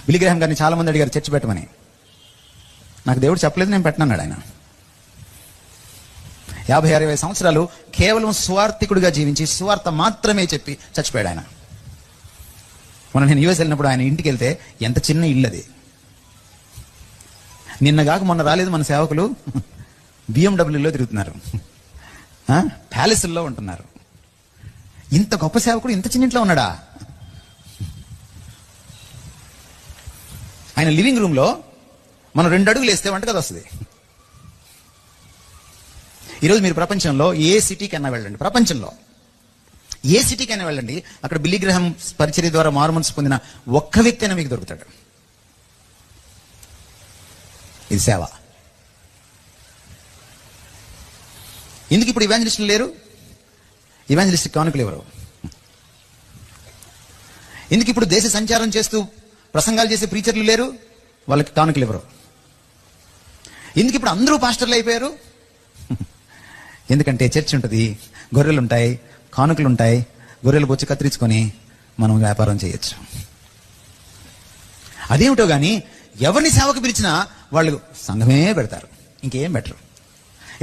Billy Graham గారిని చాలా మంది అడిగారు చర్చ్ పెట్టమని. నాకు దేవుడు చెప్పలేదు, నేను పెట్టనన్నాడు ఆయన. 50-60 సంవత్సరాలు కేవలం స్వార్థికుడిగా జీవించి సువార్త మాత్రమే చెప్పి చచ్చిపోయాడు ఆయన. నేను యూఎస్ వెళ్ళినప్పుడు ఆయన ఇంటికి వెళ్తే ఎంత చిన్న ఇల్లు అది. నిన్నగాక మొన్న రాలేదు మన సేవకులు, బిఎండబ్ల్యూలో తిరుగుతున్నారు, ప్యాలెస్ల్లో ఉంటున్నారు. ఇంత గొప్ప సేవకుడు ఇంత చిన్న ఇంట్లో ఉన్నాడా? ఆయన లివింగ్ రూమ్ లో మనం 2 అడుగులు వేస్తే వంటగది వస్తుంది. ఈరోజు మీరు ప్రపంచంలో ఏ సిటీకైనా వెళ్ళండి, ప్రపంచంలో ఏ సిటీకైనా వెళ్ళండి, అక్కడ బిల్లీ గ్రాహం పరిచర్య ద్వారా మారుమనసు పొందిన ఒక్క వ్యక్తి అయినా మీకు దొరుకుతాడు. ఇది సేవ. ఎందుకు ఇప్పుడు ఇవాంజలిస్టులు లేరు? ఇవాంజలిస్ట్ కానుకలు ఎవరు? ఎందుకు ఇప్పుడు దేశ సంచారం చేస్తూ ప్రసంగాలు చేసే ప్రీచర్లు లేరు? వాళ్ళకి కానుకలు ఎవరు? ఎందుకు ఇప్పుడు అందరూ పాస్టర్లు అయిపోయారు? ఎందుకంటే చర్చ్ ఉంటుంది, గొర్రెలు ఉంటాయి, కానుకలు ఉంటాయి, గొర్రెలు బొచ్చి కత్తిరించుకొని మనం వ్యాపారం చేయొచ్చు. అదేమిటో గాని ఎవరిని సేవకు పిలిచినా వాళ్ళు సంఘమే పెడతారు, ఇంకేం బెటరు.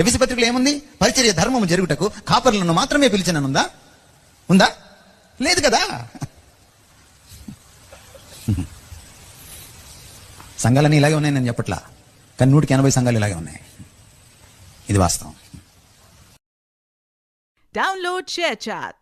ఎఫెసీ పత్రికలో ఏముంది? పరిచర్య ధర్మము జరుగుటకు కాపరులను మాత్రమే పిలిచిననుందా? ఉందా? లేదు కదా. సంఘాలన్నీ ఇలాగే ఉన్నాయి నేను చెప్పట్లా, కానీ 180 సంఘాలు ఇలాగే ఉన్నాయి. ఇది వాస్తవం. Download ShareChat.